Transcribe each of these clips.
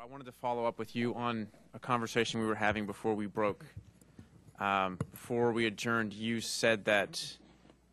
I wanted to follow up with you on a conversation we were having before we broke. Before we adjourned, you said that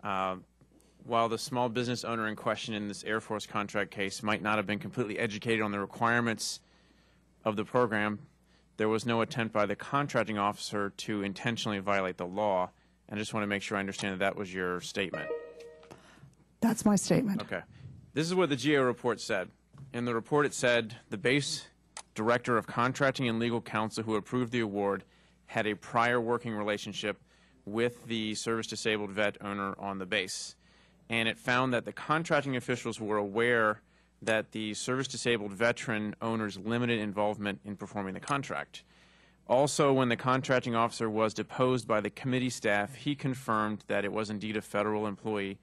while the small business owner in question in this Air Force contract case might not have been completely educated on the requirements of the program, there was no attempt by the contracting officer to intentionally violate the law. And I just want to make sure I understand that that was your statement. That's my statement. Okay. This is what the GAO report said. In the report it said, the base director of contracting and legal counsel who approved the award had a prior working relationship with the service-disabled vet owner on the base. And it found that the contracting officials were aware that the service-disabled veteran owner's limited involvement in performing the contract. Also, when the contracting officer was deposed by the committee staff, he confirmed that it was indeed a federal employee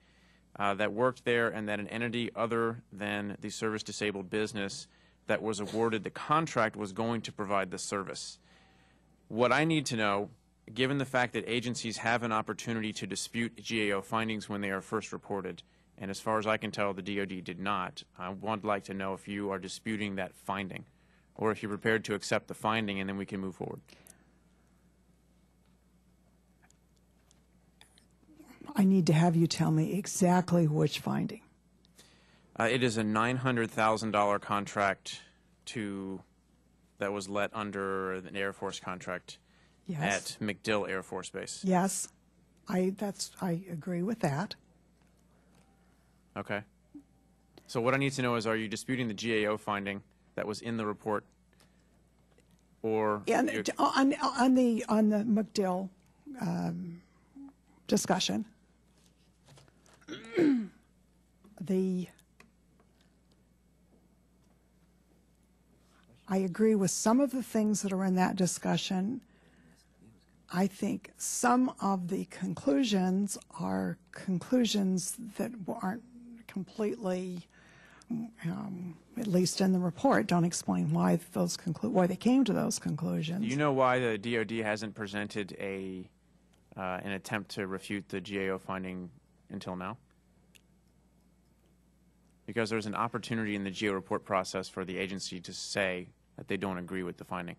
that worked there and that an entity other than the service-disabled business that was awarded the contract was going to provide the service. What I need to know, given the fact that agencies have an opportunity to dispute GAO findings when they are first reported, and as far as I can tell, the DoD did not, I would like to know if you are disputing that finding, or if you're prepared to accept the finding and then we can move forward. I need to have you tell me exactly which finding. It is a $900,000 contract that was let under an Air Force contract at MacDill Air Force Base. Yes, I agree with that. Okay. So what I need to know is, are you disputing the GAO finding that was in the report, or on the MacDill discussion? I agree with some of the things that are in that discussion. I think some of the conclusions are conclusions that aren't completely, at least in the report, don't explain why why they came to those conclusions. Do you know why the DoD hasn't presented an attempt to refute the GAO finding until now? Because there's an opportunity in the GAO report process for the agency to say that they don't agree with the finding.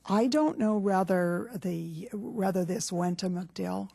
I don't know whether this went to MacDill,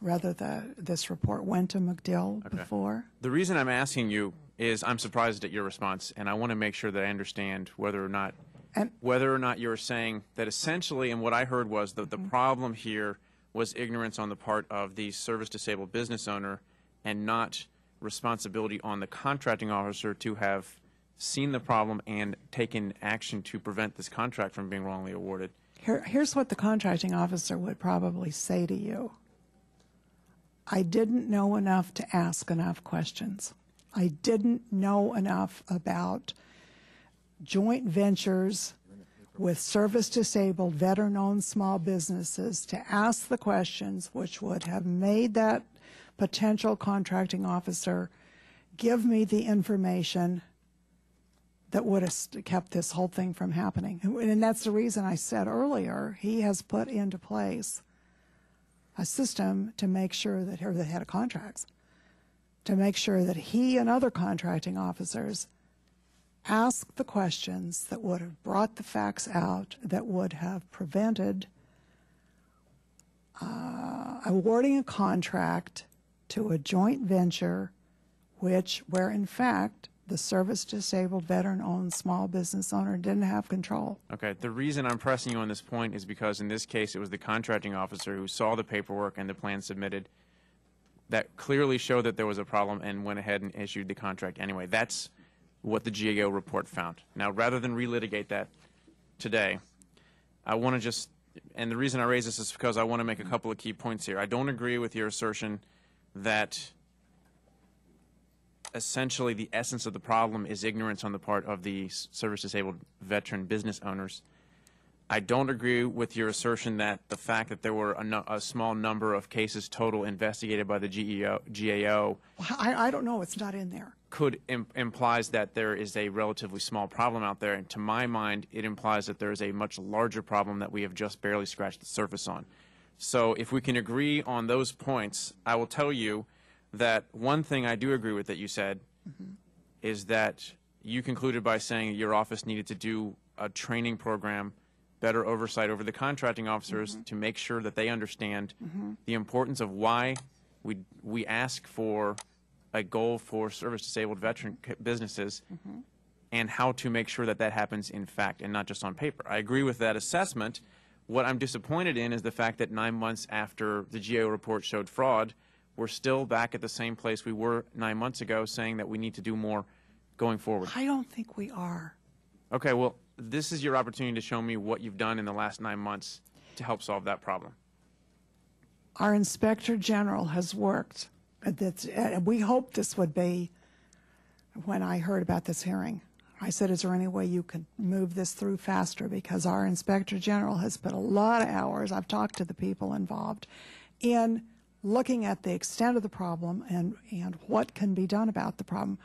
this report went to MacDill before. The reason I'm asking you is I'm surprised at your response, and I want to make sure that I understand whether or not you're saying that essentially, and what I heard was that the problem here was ignorance on the part of the service-disabled business owner and not responsibility on the contracting officer to have seen the problem and taken action to prevent this contract from being wrongly awarded. Here's what the contracting officer would probably say to you. I didn't know enough to ask enough questions. I didn't know enough about joint ventures with service-disabled, veteran-owned small businesses to ask the questions which would have made that potential contracting officer give me the information that would have kept this whole thing from happening. And that's the reason I said earlier, he has put into place a system to make sure that the head of contracts, to make sure that he and other contracting officers ask the questions that would have brought the facts out, that would have prevented awarding a contract to a joint venture where in fact the service-disabled, veteran-owned small business owner didn't have control. Okay. The reason I'm pressing you on this point is because in this case it was the contracting officer who saw the paperwork and the plan submitted that clearly showed that there was a problem and went ahead and issued the contract anyway. That's what the GAO report found. Now, rather than relitigate that today, I want to just, and the reason I raise this is because I want to make a couple of key points here. I don't agree with your assertion that essentially the essence of the problem is ignorance on the part of the service-disabled veteran business owners. I don't agree with your assertion that the fact that there were a small number of cases total investigated by the GAO. I don't know. It's not in there. Implies that there is a relatively small problem out there. And to my mind, it implies that there is a much larger problem that we have just barely scratched the surface on. So if we can agree on those points, I will tell you that one thing I do agree with that you said is that you concluded by saying that your office needed to do a training program, better oversight over the contracting officers to make sure that they understand the importance of why we ask for a goal for service-disabled veteran businesses and how to make sure that that happens in fact and not just on paper. I agree with that assessment. What I'm disappointed in is the fact that 9 months after the GAO report showed fraud, we're still back at the same place we were 9 months ago, saying that we need to do more going forward. I don't think we are. Okay, well, this is your opportunity to show me what you've done in the last 9 months to help solve that problem. Our Inspector General has worked. We hoped this would be when I heard about this hearing. I said, is there any way you could move this through faster? Because our Inspector General has put a lot of hours, I've talked to the people involved, in looking at the extent of the problem and what can be done about the problem.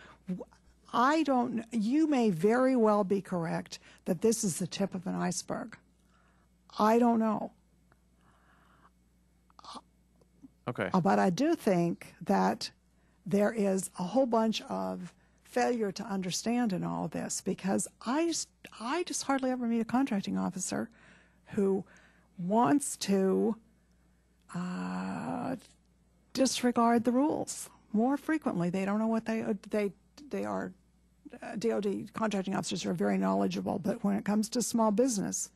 You may very well be correct that this is the tip of an iceberg. I don't know. Okay. But I do think that there is a whole bunch of failure to understand in all of this, because I just hardly ever meet a contracting officer who wants to disregard the rules. More frequently, they don't know what they are. DOD contracting officers are very knowledgeable, but when it comes to small business,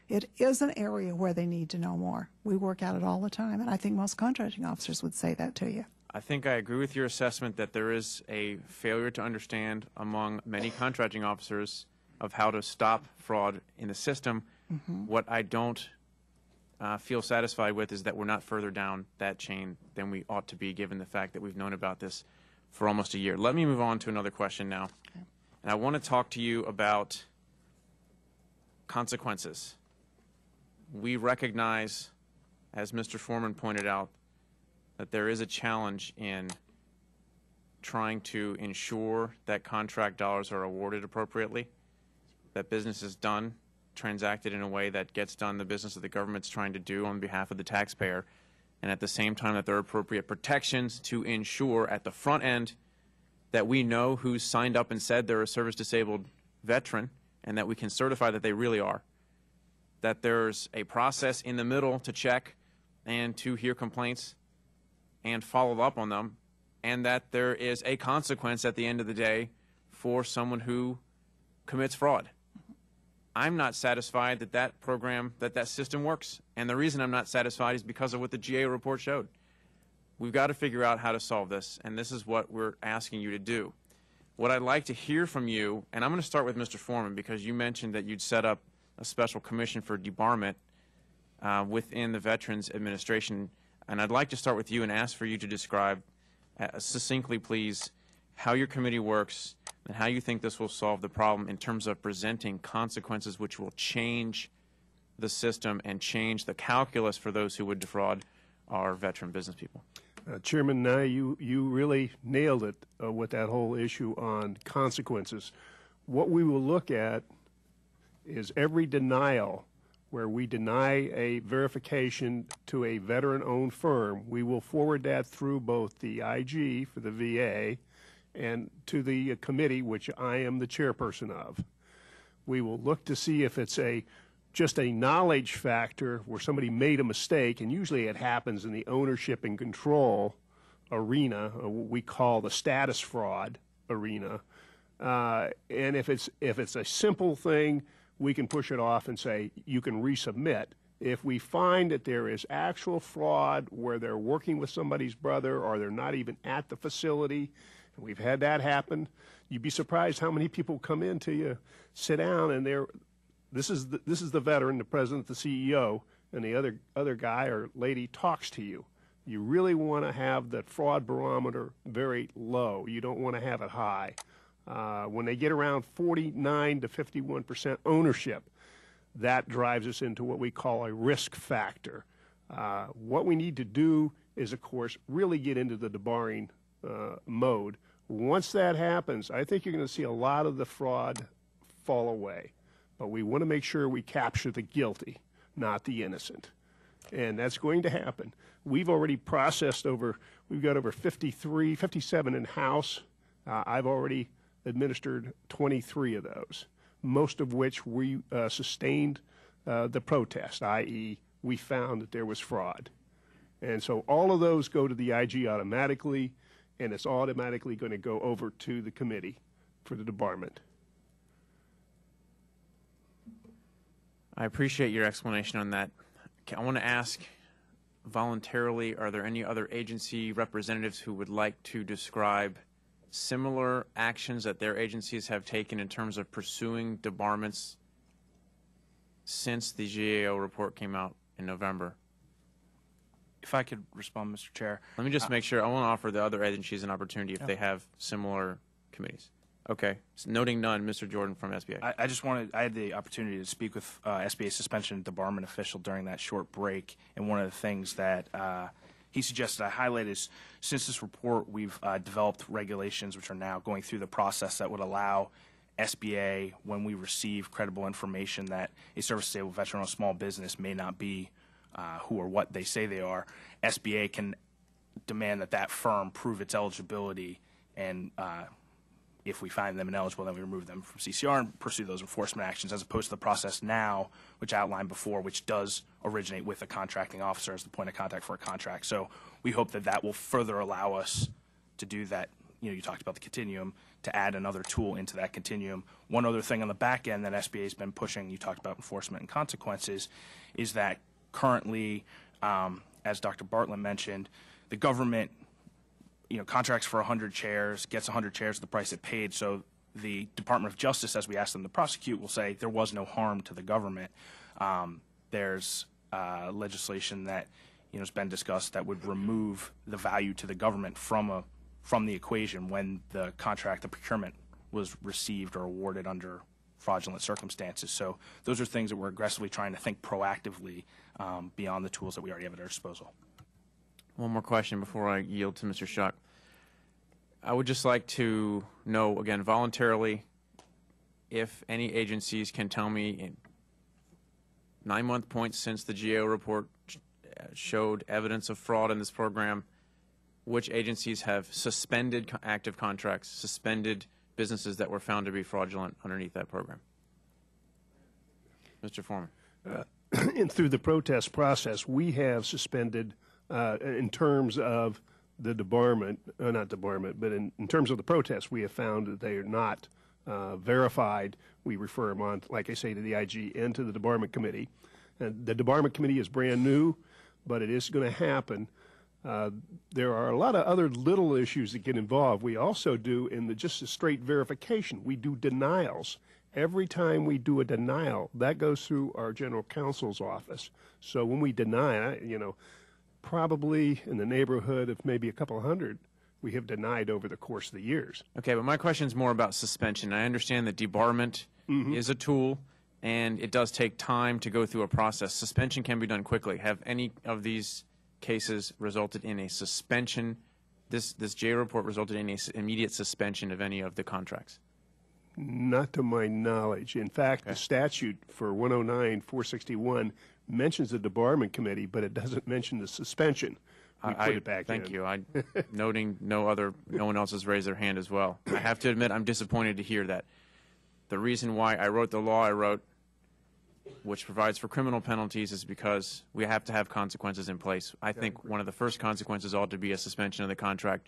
it is an area where they need to know more. We work at it all the time, and I think most contracting officers would say that to you. I think I agree with your assessment that there is a failure to understand among many contracting officers of how to stop fraud in the system. What I don't feel satisfied with is that we're not further down that chain than we ought to be, given the fact that we've known about this for almost a year. Let me move on to another question now. Okay. And I want to talk to you about consequences. We recognize, as Mr. Foreman pointed out, that there is a challenge in trying to ensure that contract dollars are awarded appropriately, that business is done, transacted in a way that gets done the business that the government's trying to do on behalf of the taxpayer, and at the same time that there are appropriate protections to ensure at the front end that we know who's signed up and said they're a service-disabled veteran and that we can certify that they really are, that there's a process in the middle to check and to hear complaints and follow up on them, and that there is a consequence at the end of the day for someone who commits fraud. I'm not satisfied that that program, that system works, and the reason I'm not satisfied is because of what the GAO report showed. We've got to figure out how to solve this, and this is what we're asking you to do. What I'd like to hear from you, and I'm going to start with Mr. Foreman, because you mentioned that you'd set up a special commission for debarment within the Veterans Administration. And I'd like to start with you and ask for you to describe succinctly, please, how your committee works and how you think this will solve the problem in terms of presenting consequences which will change the system and change the calculus for those who would defraud our veteran business people. Chairman, you really nailed it with that whole issue on consequences. What we will look at is every denial where we deny a verification to a veteran-owned firm, we will forward that through both the IG for the VA and to the committee, which I am the chairperson of. We will look to see if it's just a knowledge factor where somebody made a mistake, and usually it happens in the ownership and control arena, or what we call the status fraud arena. And if it's a simple thing, we can push it off and say, you can resubmit. If we find that there is actual fraud where they're working with somebody's brother or they're not even at the facility, and we've had that happen, you'd be surprised how many people come in to you, sit down, and this is the veteran, the president, the CEO, and the other guy or lady talks to you. You really want to have that fraud barometer very low. You don't want to have it high. When they get around 49 to 51% ownership, that drives us into what we call a risk factor. What we need to do is, of course, really get into the debarring mode. Once that happens, I think you're going to see a lot of the fraud fall away. But we want to make sure we capture the guilty, not the innocent. And that's going to happen. We've already processed we've got over 57 in-house. I've already administered 23 of those, most of which we sustained the protest, i.e., we found that there was fraud. And so all of those go to the IG automatically, and it's automatically going to go over to the committee for the debarment. I appreciate your explanation on that. I want to ask, voluntarily, are there any other agency representatives who would like to describe similar actions that their agencies have taken in terms of pursuing debarments since the GAO report came out in November? If I could respond, Mr. Chair. Let me just make sure. I want to offer the other agencies an opportunity if they have similar committees. Okay. So noting none, Mr. Jordan from SBA. I had the opportunity to speak with SBA suspension and debarment official during that short break, and one of the things that he suggested I highlight is, since this report, we've developed regulations which are now going through the process that would allow SBA, when we receive credible information that a service-disabled veteran or small business may not be who or what they say they are, SBA can demand that that firm prove its eligibility, and if we find them ineligible, then we remove them from CCR and pursue those enforcement actions, as opposed to the process now, which I outlined before, which does originate with a contracting officer as the point of contact for a contract. So we hope that that will further allow us to do that. You know, you talked about the continuum, to add another tool into that continuum. One other thing on the back end that SBA has been pushing, you talked about enforcement and consequences, is that currently, as Dr. Bartlett mentioned, the government, contracts for 100 chairs, gets 100 chairs at the price it paid. So the Department of Justice, as we ask them to prosecute, will say there was no harm to the government. There's legislation that has been discussed that would remove the value to the government from the equation when the contract, the procurement, was received or awarded under fraudulent circumstances. So those are things that we're aggressively trying to think proactively beyond the tools that we already have at our disposal. One more question before I yield to Mr. Schuck. I would just like to know, again, voluntarily, if any agencies can tell me in 9-month points since the GAO report showed evidence of fraud in this program, which agencies have suspended active contracts, suspended businesses that were found to be fraudulent underneath that program. Mr. Foreman. And through the protest process, we have suspended, in terms of the debarment, not debarment, but in terms of the protest, we have found that they are not verified. We refer them on, like I say, to the IG and to the debarment committee. And the debarment committee is brand new, but it is going to happen. There are a lot of other little issues that get involved. We also do, in just a straight verification, we do denials. Every time we do a denial, that goes through our general counsel's office. So when we deny, probably in the neighborhood of maybe a couple hundred, we have denied over the course of the years. Okay, but my question is more about suspension. I understand that debarment is a tool, and it does take time to go through a process. Suspension can be done quickly. Have any of these cases resulted in a suspension? This J report resulted in an immediate suspension of any of the contracts? Not to my knowledge. In fact, the statute for 109-461 mentions the debarment committee, but it doesn't mention the suspension. We put it back in. Thank you. Noting no one else has raised their hand as well. I have to admit, I'm disappointed to hear that. The reason why I wrote the law I wrote, which provides for criminal penalties, is because we have to have consequences in place. I think one of the first consequences ought to be a suspension of the contract